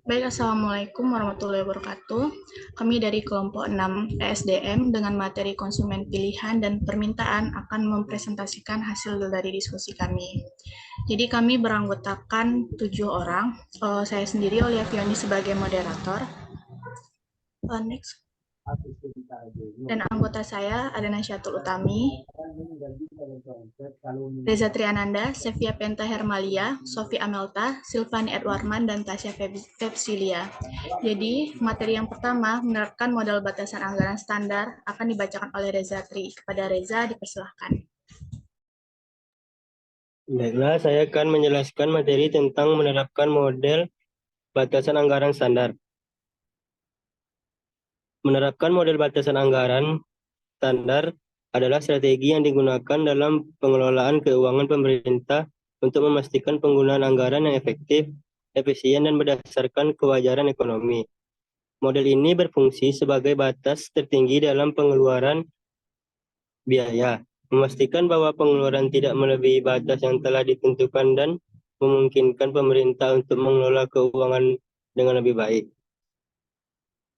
Baik, Assalamualaikum warahmatullahi wabarakatuh. Kami dari kelompok 6 ESDM dengan materi konsumen pilihan dan permintaan akan mempresentasikan hasil dari diskusi kami. Jadi kami beranggotakan 7 orang. Saya sendiri Oliviani sebagai moderator. Next. Dan anggota saya ada Nasyatul Utami, Reza Triananda, Sevia Penta Hermalia, Sofi Amelta, Silvani Edwarman, dan Tasya Febsilia. Jadi, materi yang pertama, menerapkan modal batasan anggaran standar, akan dibacakan oleh Reza Tri. Kepada Reza, dipersilahkan. Baiklah, saya akan menjelaskan materi tentang menerapkan model batasan anggaran standar. Menerapkan model batasan anggaran standar adalah strategi yang digunakan dalam pengelolaan keuangan pemerintah untuk memastikan penggunaan anggaran yang efektif, efisien, dan berdasarkan kewajaran ekonomi. Model ini berfungsi sebagai batas tertinggi dalam pengeluaran biaya, memastikan bahwa pengeluaran tidak melebihi batas yang telah ditentukan dan memungkinkan pemerintah untuk mengelola keuangan dengan lebih baik.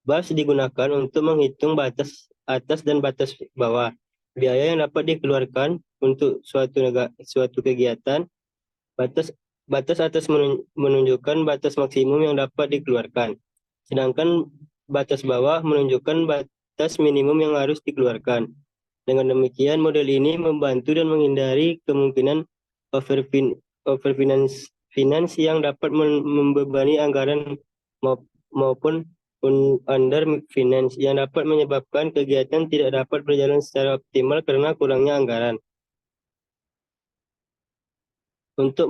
BAS digunakan untuk menghitung batas atas dan batas bawah biaya yang dapat dikeluarkan untuk suatu kegiatan. Batas atas menunjukkan batas maksimum yang dapat dikeluarkan, sedangkan batas bawah menunjukkan batas minimum yang harus dikeluarkan. Dengan demikian, model ini membantu dan menghindari kemungkinan overfinance yang dapat membebani anggaran maupun underfinance yang dapat menyebabkan kegiatan tidak dapat berjalan secara optimal karena kurangnya anggaran. Untuk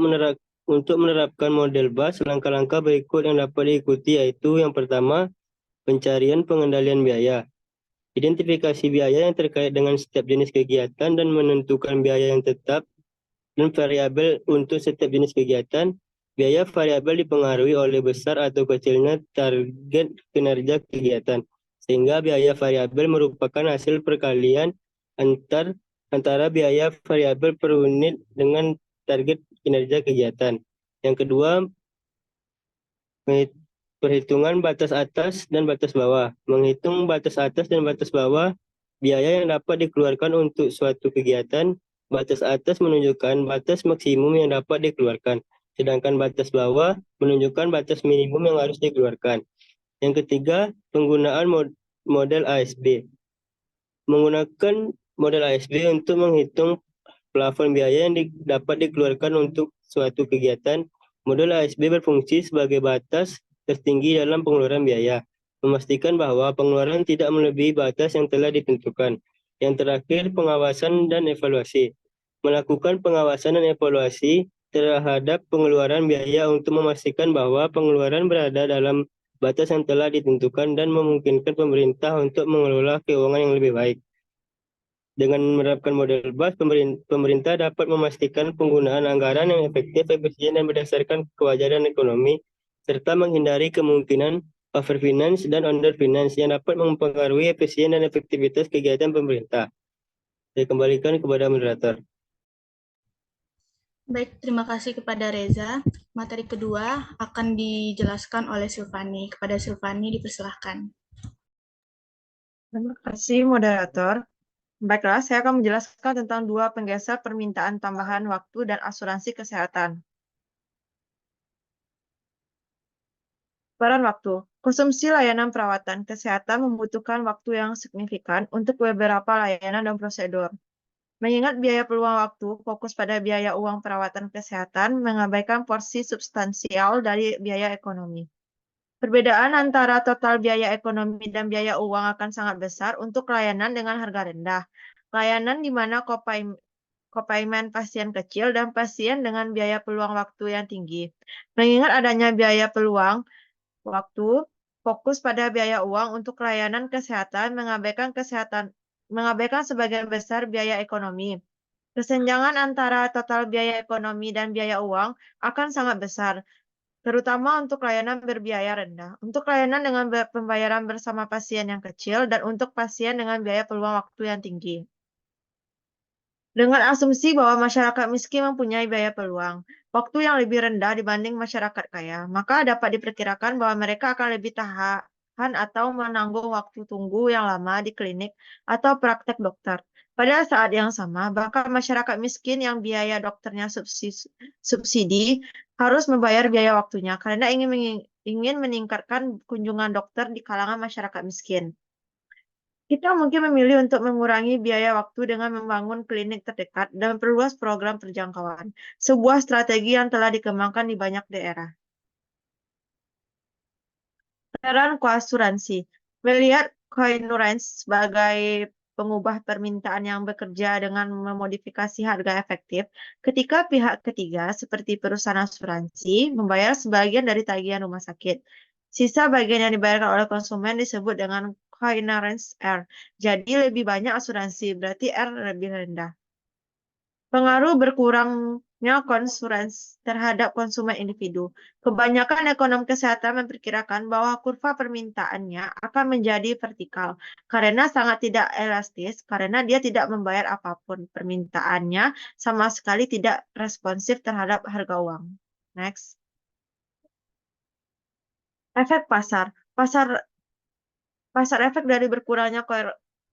menerapkan model BAS, langkah-langkah berikut yang dapat diikuti yaitu yang pertama, pencarian pengendalian biaya. Identifikasi biaya yang terkait dengan setiap jenis kegiatan dan menentukan biaya yang tetap dan variabel untuk setiap jenis kegiatan. Biaya variabel dipengaruhi oleh besar atau kecilnya target kinerja kegiatan, sehingga biaya variabel merupakan hasil perkalian antara biaya variabel per unit dengan target kinerja kegiatan. Yang kedua, perhitungan batas atas dan batas bawah. Menghitung batas atas dan batas bawah biaya yang dapat dikeluarkan untuk suatu kegiatan. Batas atas menunjukkan batas maksimum yang dapat dikeluarkan, sedangkan batas bawah menunjukkan batas minimum yang harus dikeluarkan. Yang ketiga, penggunaan model ASB. Menggunakan model ASB untuk menghitung plafon biaya yang dapat dikeluarkan untuk suatu kegiatan. Model ASB berfungsi sebagai batas tertinggi dalam pengeluaran biaya, memastikan bahwa pengeluaran tidak melebihi batas yang telah ditentukan. Yang terakhir, pengawasan dan evaluasi. Melakukan pengawasan dan evaluasi terhadap pengeluaran biaya untuk memastikan bahwa pengeluaran berada dalam batas yang telah ditentukan dan memungkinkan pemerintah untuk mengelola keuangan yang lebih baik. Dengan menerapkan model BAS, pemerintah dapat memastikan penggunaan anggaran yang efektif, efisien, dan berdasarkan kewajaran ekonomi, serta menghindari kemungkinan overfinance dan underfinance yang dapat mempengaruhi efisien dan efektivitas kegiatan pemerintah. Saya kembalikan kepada moderator. Baik, terima kasih kepada Reza. Materi kedua akan dijelaskan oleh Silvani. Kepada Silvani, dipersilahkan. Terima kasih, moderator. Baiklah, saya akan menjelaskan tentang dua penggeser permintaan tambahan waktu dan asuransi kesehatan. Peran waktu. Konsumsi layanan perawatan kesehatan membutuhkan waktu yang signifikan untuk beberapa layanan dan prosedur. Mengingat biaya peluang waktu, fokus pada biaya uang perawatan kesehatan, mengabaikan porsi substansial dari biaya ekonomi. Perbedaan antara total biaya ekonomi dan biaya uang akan sangat besar untuk layanan dengan harga rendah. Layanan di mana kopaimen pasien kecil dan pasien dengan biaya peluang waktu yang tinggi. Mengingat adanya biaya peluang waktu, fokus pada biaya uang untuk layanan kesehatan, mengabaikan sebagian besar biaya ekonomi. Kesenjangan antara total biaya ekonomi dan biaya uang akan sangat besar, terutama untuk layanan berbiaya rendah, untuk layanan dengan pembayaran bersama pasien yang kecil, dan untuk pasien dengan biaya peluang waktu yang tinggi. Dengan asumsi bahwa masyarakat miskin mempunyai biaya peluang, waktu yang lebih rendah dibanding masyarakat kaya, maka dapat diperkirakan bahwa mereka akan lebih tahan atau menanggung waktu tunggu yang lama di klinik atau praktek dokter. Pada saat yang sama, bahkan masyarakat miskin yang biaya dokternya subsidi harus membayar biaya waktunya karena ingin meningkatkan kunjungan dokter di kalangan masyarakat miskin. Kita mungkin memilih untuk mengurangi biaya waktu dengan membangun klinik terdekat dan perluas program terjangkauan, sebuah strategi yang telah dikembangkan di banyak daerah. Peran koasuransi. Melihat koinsurance sebagai pengubah permintaan yang bekerja dengan memodifikasi harga efektif, ketika pihak ketiga seperti perusahaan asuransi membayar sebagian dari tagihan rumah sakit. Sisa bagian yang dibayarkan oleh konsumen disebut dengan coinsurance R. Jadi lebih banyak asuransi, berarti R lebih rendah. Pengaruh berkurangnya konsuransi terhadap konsumen individu. Kebanyakan ekonom kesehatan memperkirakan bahwa kurva permintaannya akan menjadi vertikal karena sangat tidak elastis karena dia tidak membayar apapun. Permintaannya sama sekali tidak responsif terhadap harga uang. Next. Efek pasar. Pasar efek dari berkurangnya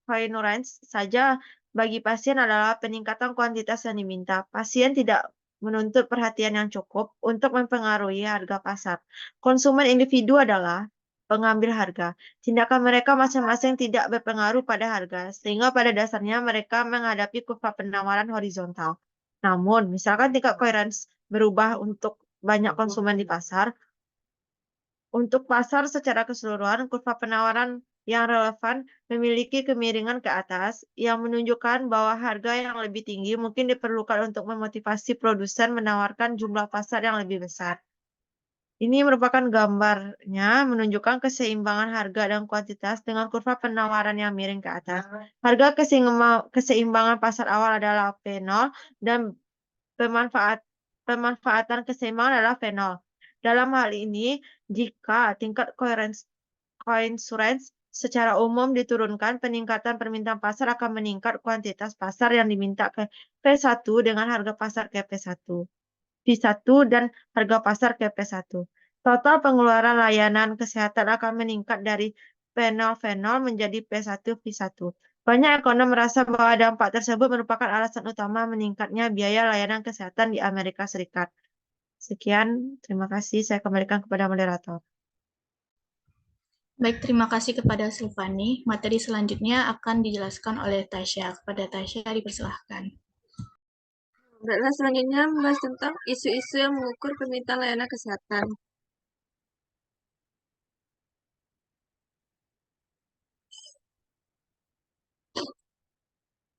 coinsurance saja bagi pasien adalah peningkatan kuantitas yang diminta. Pasien tidak menuntut perhatian yang cukup untuk mempengaruhi harga pasar. Konsumen individu adalah pengambil harga. Tindakan mereka masing-masing tidak berpengaruh pada harga, sehingga pada dasarnya mereka menghadapi kurva penawaran horizontal. Namun, misalkan tingkat coherence berubah untuk banyak konsumen di pasar, untuk pasar secara keseluruhan, kurva penawaran yang relevan memiliki kemiringan ke atas yang menunjukkan bahwa harga yang lebih tinggi mungkin diperlukan untuk memotivasi produsen menawarkan jumlah pasar yang lebih besar. Ini merupakan gambarnya menunjukkan keseimbangan harga dan kuantitas dengan kurva penawaran yang miring ke atas. Harga keseimbangan pasar awal adalah P0 dan pemanfaatan keseimbangan adalah V0. Dalam hal ini, jika tingkat coinsurance secara umum diturunkan, peningkatan permintaan pasar akan meningkat kuantitas pasar yang diminta ke P1 dengan harga pasar ke P1, P1 dan harga pasar ke P1. Total pengeluaran layanan kesehatan akan meningkat dari P0 V0 menjadi P1 V1. Banyak ekonom merasa bahwa dampak tersebut merupakan alasan utama meningkatnya biaya layanan kesehatan di Amerika Serikat. Sekian, terima kasih. Saya kembalikan kepada moderator. Baik, terima kasih kepada Silvani. Materi selanjutnya akan dijelaskan oleh Tasya. Kepada Tasya dipersilahkan. Baiklah, selanjutnya membahas tentang isu-isu yang mengukur permintaan layanan kesehatan.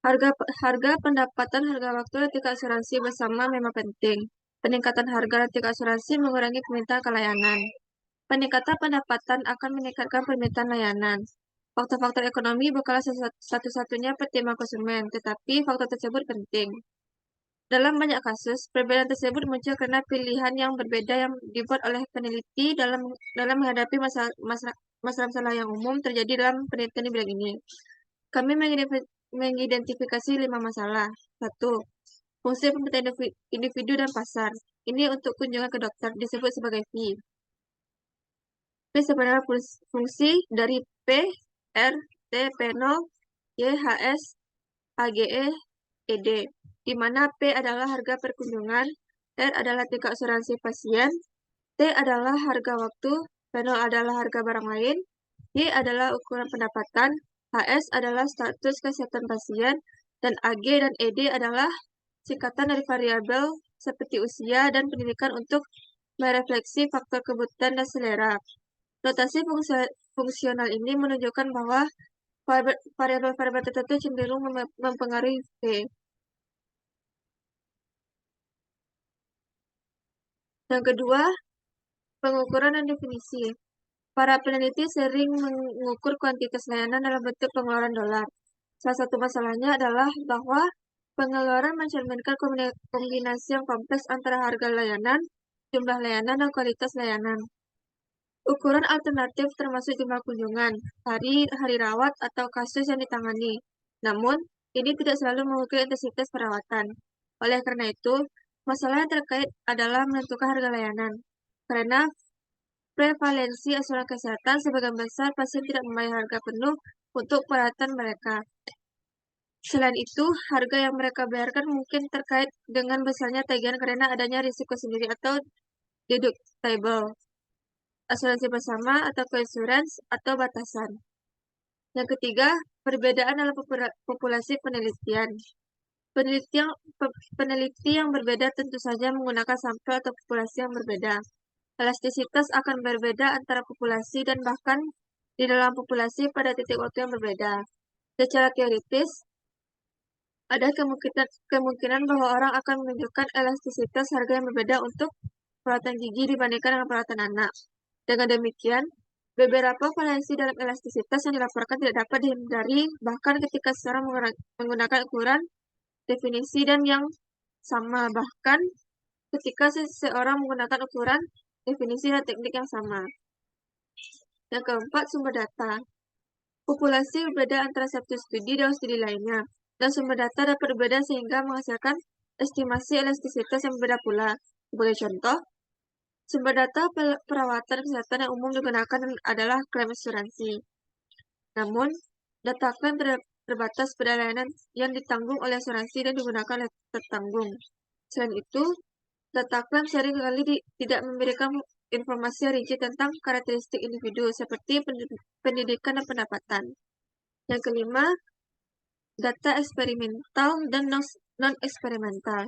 Harga pendapatan harga waktu dan tingkat asuransi bersama memang penting. Peningkatan harga dan tingkat asuransi mengurangi permintaan ke layanan. Peningkatan pendapatan akan meningkatkan permintaan layanan. Faktor-faktor ekonomi bukanlah satu-satunya pertimbangan konsumen, tetapi faktor tersebut penting. Dalam banyak kasus, perbedaan tersebut muncul karena pilihan yang berbeda yang dibuat oleh peneliti dalam menghadapi masalah-masalah yang umum terjadi dalam penelitian di bidang ini. Kami mengidentifikasi 5 masalah. 1. Fungsi pemerintah individu dan pasar. Ini untuk kunjungan ke dokter disebut sebagai fee. P sebenarnya fungsi dari P, R, T, P0, Y, HS, AGE, ED, di mana P adalah harga perkunjungan, R adalah tingkat asuransi pasien, T adalah harga waktu, P0 adalah harga barang lain, Y adalah ukuran pendapatan, HS adalah status kesehatan pasien, dan AG dan ED adalah singkatan dari variabel seperti usia dan pendidikan untuk merefleksi faktor kebutuhan dan selera. Notasi fungsional ini menunjukkan bahwa variabel-variabel tertentu cenderung mempengaruhi P. Yang kedua, pengukuran dan definisi. Para peneliti sering mengukur kuantitas layanan dalam bentuk pengeluaran dolar. Salah satu masalahnya adalah bahwa pengeluaran mencerminkan kombinasi yang kompleks antara harga layanan, jumlah layanan, dan kualitas layanan. Ukuran alternatif termasuk jumlah kunjungan, hari rawat, atau kasus yang ditangani. Namun, Ini tidak selalu mewakili intensitas perawatan. Oleh karena itu, masalah yang terkait adalah menentukan harga layanan. Karena prevalensi asuransi kesehatan sebagian besar pasien tidak membayar harga penuh untuk perawatan mereka. Selain itu, harga yang mereka bayarkan mungkin terkait dengan besarnya tagihan karena adanya risiko sendiri atau deductible, asuransi bersama atau co-insurance atau batasan. Yang ketiga, perbedaan dalam populasi penelitian. Peneliti yang berbeda tentu saja menggunakan sampel atau populasi yang berbeda. Elastisitas akan berbeda antara populasi dan bahkan di dalam populasi pada titik waktu yang berbeda. Secara teoritis, ada kemungkinan bahwa orang akan menunjukkan elastisitas harga yang berbeda untuk perawatan gigi dibandingkan dengan perawatan anak. Dengan demikian, beberapa variasi dalam elastisitas yang dilaporkan tidak dapat dihindari bahkan ketika seseorang menggunakan ukuran, definisi, dan yang sama. Bahkan ketika seseorang menggunakan ukuran, definisi, dan teknik yang sama. Yang keempat, sumber data. Populasi berbeda antara satu studi dan studi lainnya, dan sumber data dapat berbeda sehingga menghasilkan estimasi elastisitas yang berbeda pula. Sebagai contoh, sumber data perawatan kesehatan yang umum digunakan adalah klaim asuransi. Namun, data klaim terbatas pada layanan yang ditanggung oleh asuransi dan digunakan oleh tertanggung. Selain itu, data klaim seringkali tidak memberikan informasi rinci tentang karakteristik individu seperti pendidikan dan pendapatan. Yang kelima, data eksperimental dan non-eksperimental.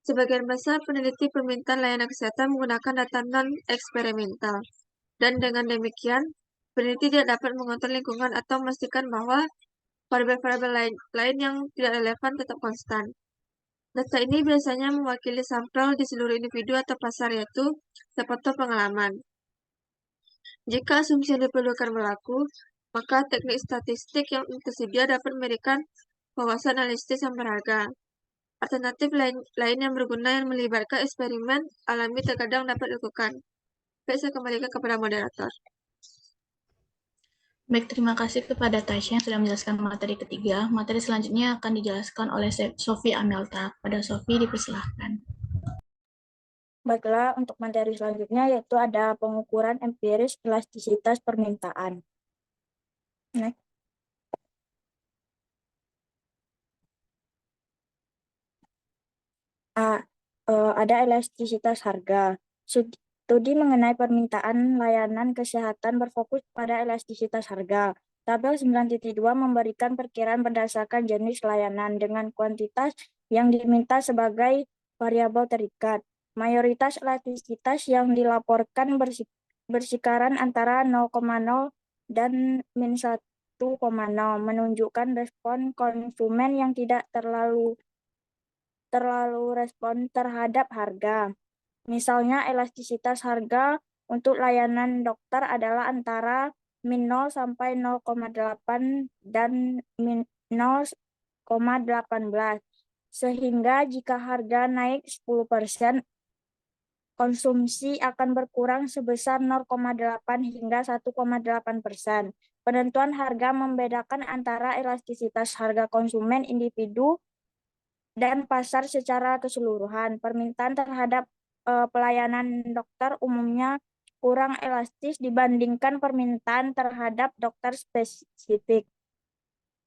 Sebagian besar peneliti permintaan layanan kesehatan menggunakan data non-eksperimental, dan dengan demikian, peneliti tidak dapat mengontrol lingkungan atau memastikan bahwa variabel-variabel lain yang tidak relevan tetap konstan. Data ini biasanya mewakili sampel di seluruh individu atau pasar, yaitu sefoto pengalaman. Jika asumsi yang diperlukan berlaku, maka teknik statistik yang tersedia dapat memberikan wawasan analisis yang berharga. Alternatif lain yang berguna yang melibatkan eksperimen alami terkadang dapat dilakukan. Baik, saya kembalikan kepada moderator. Baik, terima kasih kepada Tasya yang sudah menjelaskan materi ketiga. Materi selanjutnya akan dijelaskan oleh Sophie Amelta. Pada Sophie, dipersilahkan. Baiklah, untuk materi selanjutnya yaitu ada pengukuran empiris elastisitas permintaan. Next. Ada elastisitas harga. Studi mengenai permintaan layanan kesehatan berfokus pada elastisitas harga. Tabel 9.2 memberikan perkiraan berdasarkan jenis layanan dengan kuantitas yang diminta sebagai variabel terikat. Mayoritas elastisitas yang dilaporkan bersikaran antara 0,0 dan min 1,0, menunjukkan respon konsumen yang tidak terlalu respon terhadap harga. Misalnya elastisitas harga untuk layanan dokter adalah antara min 0 sampai 0,8 dan min 0,18. Sehingga jika harga naik 10%, konsumsi akan berkurang sebesar 0,8 hingga 1,8%. Penentuan harga membedakan antara elastisitas harga konsumen individu dan pasar secara keseluruhan. Permintaan terhadap pelayanan dokter umumnya kurang elastis dibandingkan permintaan terhadap dokter spesifik.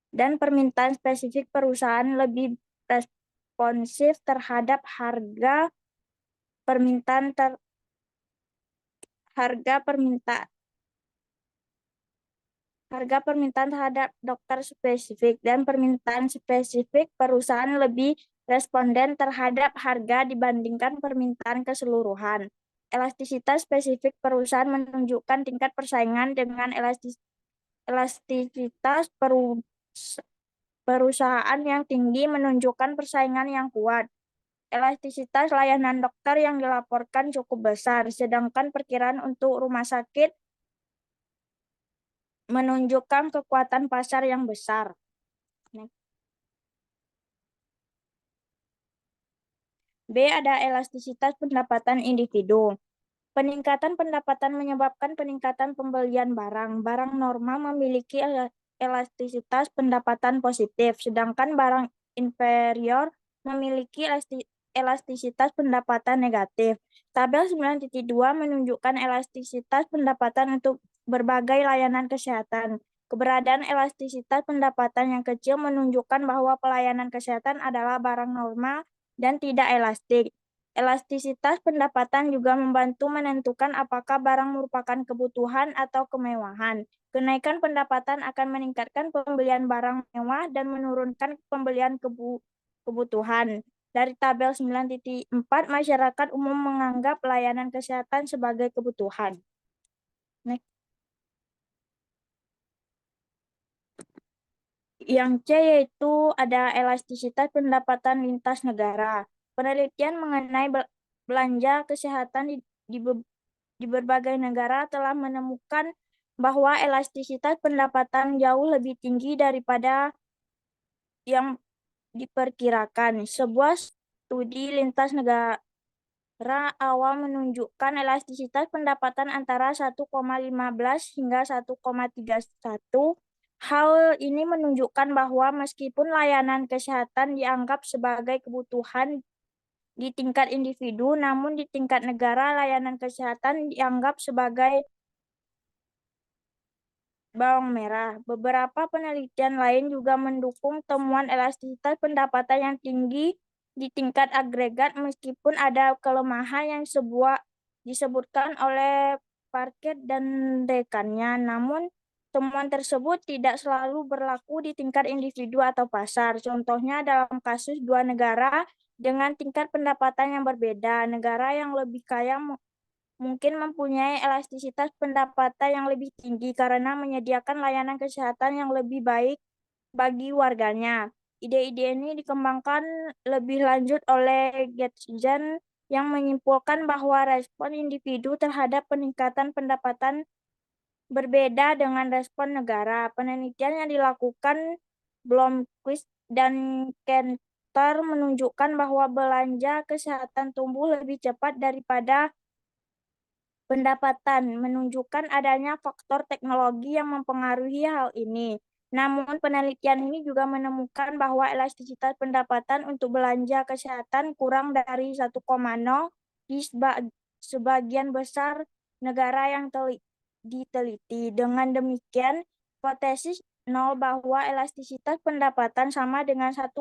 Dan permintaan spesifik perusahaan lebih responsif terhadap harga permintaan terhadap dokter spesifik, dan permintaan spesifik perusahaan lebih responden terhadap harga dibandingkan permintaan keseluruhan. Elastisitas spesifik perusahaan menunjukkan tingkat persaingan dengan elastisitas perusahaan yang tinggi menunjukkan persaingan yang kuat. Elastisitas layanan dokter yang dilaporkan cukup besar, sedangkan perkiraan untuk rumah sakit menunjukkan kekuatan pasar yang besar. B. Ada elastisitas pendapatan individu. Peningkatan pendapatan menyebabkan peningkatan pembelian barang. Barang normal memiliki elastisitas pendapatan positif, sedangkan barang inferior memiliki elastisitas pendapatan negatif. Tabel 9.2 menunjukkan elastisitas pendapatan untuk berbagai layanan kesehatan. Keberadaan elastisitas pendapatan yang kecil menunjukkan bahwa pelayanan kesehatan adalah barang normal dan tidak elastik. Elastisitas pendapatan juga membantu menentukan apakah barang merupakan kebutuhan atau kemewahan. Kenaikan pendapatan akan meningkatkan pembelian barang mewah dan menurunkan pembelian kebutuhan. Dari tabel 9.4, masyarakat umum menganggap layanan kesehatan sebagai kebutuhan. Next. Yang C yaitu ada elastisitas pendapatan lintas negara. Penelitian mengenai belanja kesehatan di berbagai negara telah menemukan bahwa elastisitas pendapatan jauh lebih tinggi daripada yang diperkirakan. Sebuah studi lintas negara awal menunjukkan elastisitas pendapatan antara 1,15 hingga 1,31. Hal ini menunjukkan bahwa meskipun layanan kesehatan dianggap sebagai kebutuhan di tingkat individu, namun di tingkat negara layanan kesehatan dianggap sebagai bawang merah. Beberapa penelitian lain juga mendukung temuan elastisitas pendapatan yang tinggi di tingkat agregat meskipun ada kelemahan yang disebutkan oleh Parker dan rekannya. Namun, temuan tersebut tidak selalu berlaku di tingkat individu atau pasar. Contohnya dalam kasus dua negara dengan tingkat pendapatan yang berbeda. Negara yang lebih kaya mungkin mempunyai elastisitas pendapatan yang lebih tinggi karena menyediakan layanan kesehatan yang lebih baik bagi warganya. Ide-ide ini dikembangkan lebih lanjut oleh Getjen yang menyimpulkan bahwa respon individu terhadap peningkatan pendapatan berbeda dengan respon negara. Penelitian yang dilakukan Blomqvist dan Kenter menunjukkan bahwa belanja kesehatan tumbuh lebih cepat daripada pendapatan, menunjukkan adanya faktor teknologi yang mempengaruhi hal ini. Namun, penelitian ini juga menemukan bahwa elastisitas pendapatan untuk belanja kesehatan kurang dari 1,0 di sebagian besar negara yang diteliti. Dengan demikian, hipotesis 0 bahwa elastisitas pendapatan sama dengan 1,0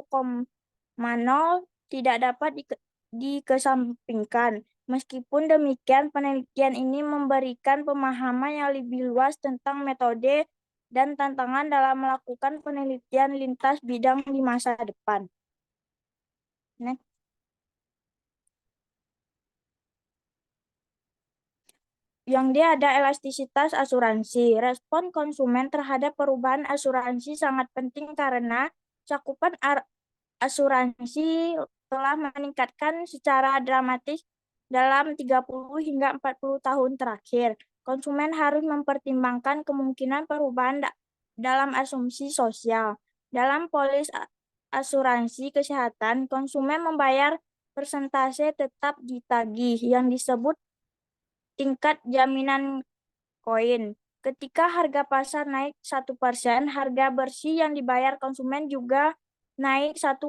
tidak dapat dikesampingkan. Meskipun demikian, penelitian ini memberikan pemahaman yang lebih luas tentang metode dan tantangan dalam melakukan penelitian lintas bidang di masa depan. Next. Yang dia ada elastisitas asuransi. Respon konsumen terhadap perubahan asuransi sangat penting karena cakupan asuransi telah meningkatkan secara dramatis dalam 30 hingga 40 tahun terakhir. Konsumen harus mempertimbangkan kemungkinan perubahan dalam asumsi sosial. Dalam polis asuransi kesehatan, konsumen membayar persentase tetap ditagih yang disebut tingkat jaminan koin. Ketika harga pasar naik 1%, harga bersih yang dibayar konsumen juga naik 1,01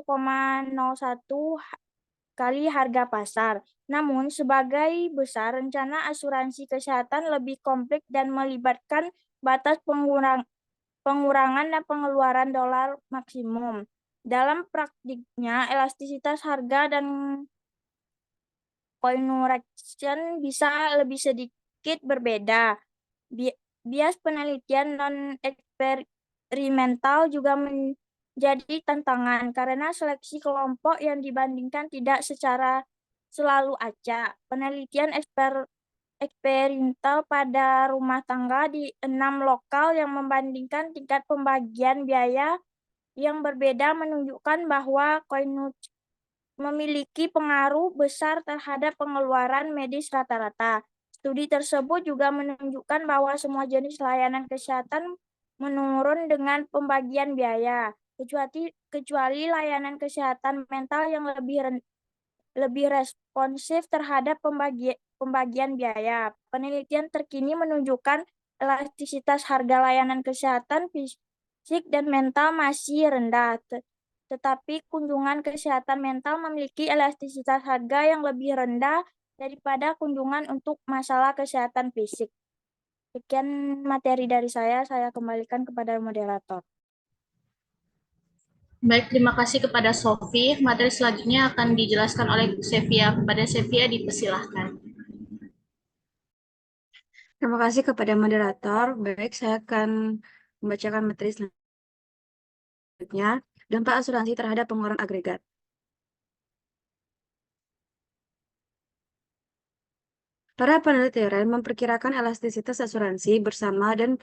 kali harga pasar. Namun, sebagai besar, rencana asuransi kesehatan lebih kompleks dan melibatkan batas pengurangan dan pengeluaran dolar maksimum. Dalam praktiknya, elastisitas harga dan correction bisa lebih sedikit berbeda. Bias penelitian non-eksperimental juga menjadi tantangan karena seleksi kelompok yang dibandingkan tidak secara selalu acak. Penelitian eksperimental pada rumah tangga di 6 lokal yang membandingkan tingkat pembagian biaya yang berbeda menunjukkan bahwa memiliki pengaruh besar terhadap pengeluaran medis rata-rata. Studi tersebut juga menunjukkan bahwa semua jenis layanan kesehatan menurun dengan pembagian biaya, kecuali layanan kesehatan mental yang lebih responsif terhadap pembagian biaya. Penelitian terkini menunjukkan elastisitas harga layanan kesehatan fisik dan mental masih rendah, tetapi kunjungan kesehatan mental memiliki elastisitas harga yang lebih rendah daripada kunjungan untuk masalah kesehatan fisik. Sekian materi dari saya kembalikan kepada moderator. Baik, terima kasih kepada Sofi. Materi selanjutnya akan dijelaskan oleh Sevia. Kepada Sevia dipersilahkan. Terima kasih kepada moderator. Baik, saya akan membacakan materi selanjutnya. Dampak asuransi terhadap pengeluaran agregat. Para peneliti memperkirakan elastisitas asuransi bersama dan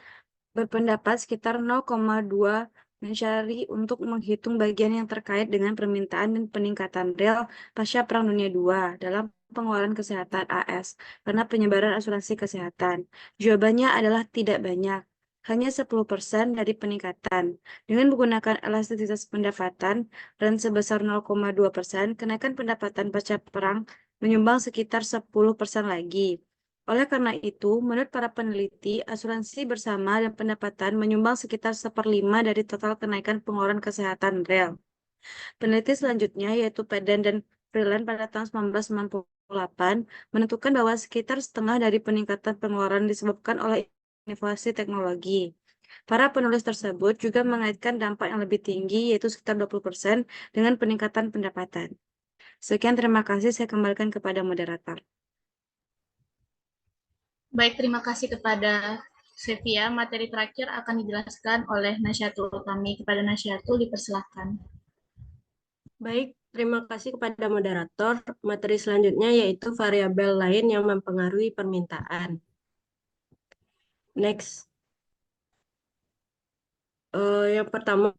berpendapat sekitar 0,2 mencari untuk menghitung bagian yang terkait dengan permintaan dan peningkatan real pasca Perang Dunia II dalam pengeluaran kesehatan AS karena penyebaran asuransi kesehatan. Jawabannya adalah tidak banyak, hanya 10% dari peningkatan. Dengan menggunakan elastisitas pendapatan dan sebesar 0,2%, kenaikan pendapatan pasca perang menyumbang sekitar 10% lagi. Oleh karena itu, menurut para peneliti, asuransi bersama dan pendapatan menyumbang sekitar 1/5 dari total kenaikan pengeluaran kesehatan real. Peneliti selanjutnya, yaitu Peden dan Freeland pada tahun 1998, menentukan bahwa sekitar setengah dari peningkatan pengeluaran disebabkan oleh inovasi teknologi. Para penulis tersebut juga mengaitkan dampak yang lebih tinggi, yaitu sekitar 20% dengan peningkatan pendapatan. Sekian, terima kasih. Saya kembalikan kepada moderator. Baik, terima kasih kepada Sevia. Materi terakhir akan dijelaskan oleh Nasyatul Utami. Kepada Nasyatul dipersilahkan. Baik, terima kasih kepada moderator. Materi selanjutnya yaitu variabel lain yang mempengaruhi permintaan. Next. Yang pertama,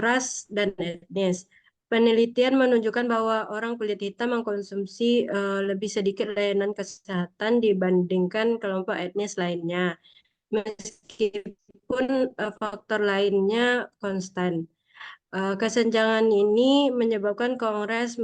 ras dan etnis. Penelitian menunjukkan bahwa orang kulit hitam mengkonsumsi lebih sedikit layanan kesehatan dibandingkan kelompok etnis lainnya, meskipun faktor lainnya konstan. Kesenjangan ini menyebabkan Kongres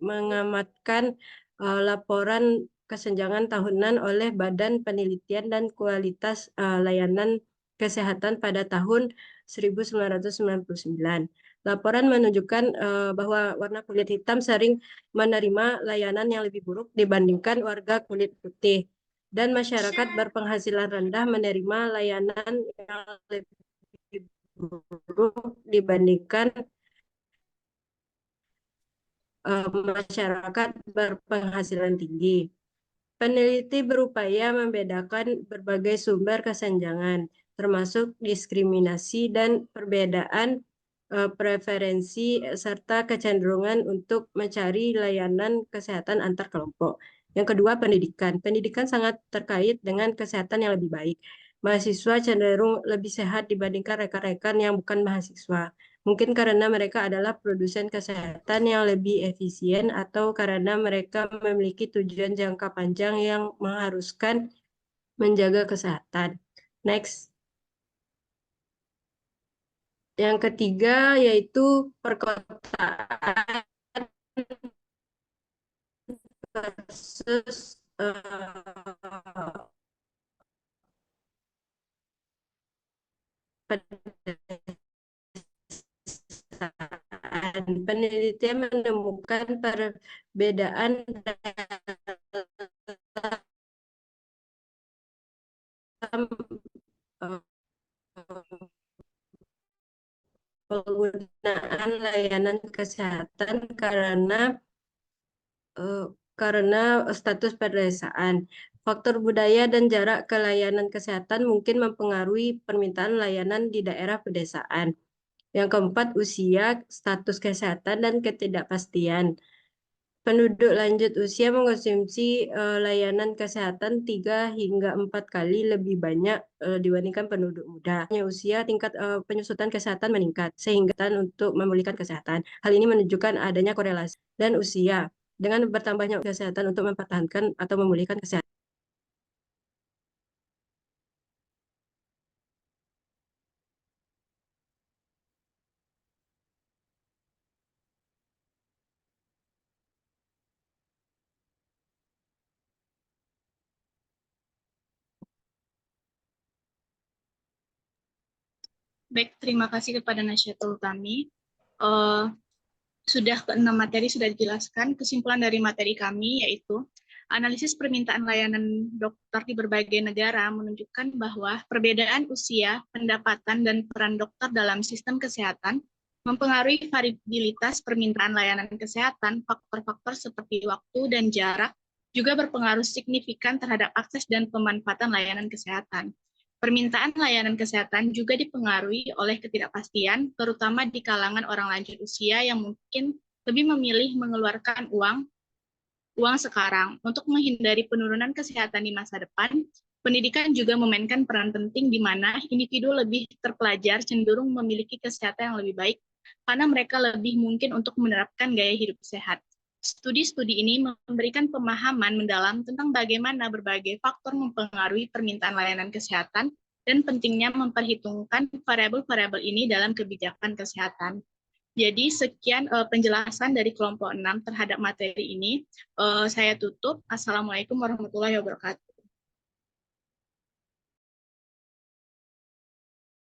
mengamatkan laporan kesenjangan tahunan oleh Badan Penelitian dan Kualitas Layanan Kesehatan pada tahun 1999. Laporan menunjukkan bahwa warna kulit hitam sering menerima layanan yang lebih buruk dibandingkan warga kulit putih, dan masyarakat berpenghasilan rendah menerima layanan yang lebih buruk dibandingkan masyarakat berpenghasilan tinggi. Peneliti berupaya membedakan berbagai sumber kesenjangan, termasuk diskriminasi dan perbedaan preferensi serta kecenderungan untuk mencari layanan kesehatan antar kelompok. Yang kedua, pendidikan. Pendidikan sangat terkait dengan kesehatan yang lebih baik. Mahasiswa cenderung lebih sehat dibandingkan rekan-rekan yang bukan mahasiswa. Mungkin karena mereka adalah produsen kesehatan yang lebih efisien atau karena mereka memiliki tujuan jangka panjang yang mengharuskan menjaga kesehatan. Next. Yang ketiga yaitu perkotaan versus pedesaan. Penelitian menemukan perbedaan dalam penggunaan layanan kesehatan karena status pedesaan. Faktor budaya dan jarak ke layanan kesehatan mungkin mempengaruhi permintaan layanan di daerah pedesaan. Yang keempat, usia, status kesehatan, dan ketidakpastian. Penduduk lanjut usia mengkonsumsi layanan kesehatan 3 hingga 4 kali lebih banyak dibandingkan penduduk muda. Usia, tingkat penyusutan kesehatan meningkat, sehingga untuk memulihkan kesehatan. Hal ini menunjukkan adanya korelasi dan usia dengan bertambahnya kesehatan untuk mempertahankan atau memulihkan kesehatan. Baik, terima kasih kepada Nasyatul Utami. Sudah ke-6 materi sudah dijelaskan. Kesimpulan dari materi kami yaitu analisis permintaan layanan dokter di berbagai negara menunjukkan bahwa perbedaan usia, pendapatan, dan peran dokter dalam sistem kesehatan mempengaruhi variabilitas permintaan layanan kesehatan. Faktor-faktor seperti waktu dan jarak juga berpengaruh signifikan terhadap akses dan pemanfaatan layanan kesehatan. Permintaan layanan kesehatan juga dipengaruhi oleh ketidakpastian, terutama di kalangan orang lanjut usia yang mungkin lebih memilih mengeluarkan uang sekarang. Untuk menghindari penurunan kesehatan di masa depan, pendidikan juga memainkan peran penting di mana individu lebih terpelajar cenderung memiliki kesehatan yang lebih baik karena mereka lebih mungkin untuk menerapkan gaya hidup sehat. Studi-studi ini memberikan pemahaman mendalam tentang bagaimana berbagai faktor mempengaruhi permintaan layanan kesehatan dan pentingnya memperhitungkan variabel-variabel ini dalam kebijakan kesehatan. Jadi sekian penjelasan dari kelompok 6 terhadap materi ini. Saya tutup. Assalamualaikum warahmatullahi wabarakatuh.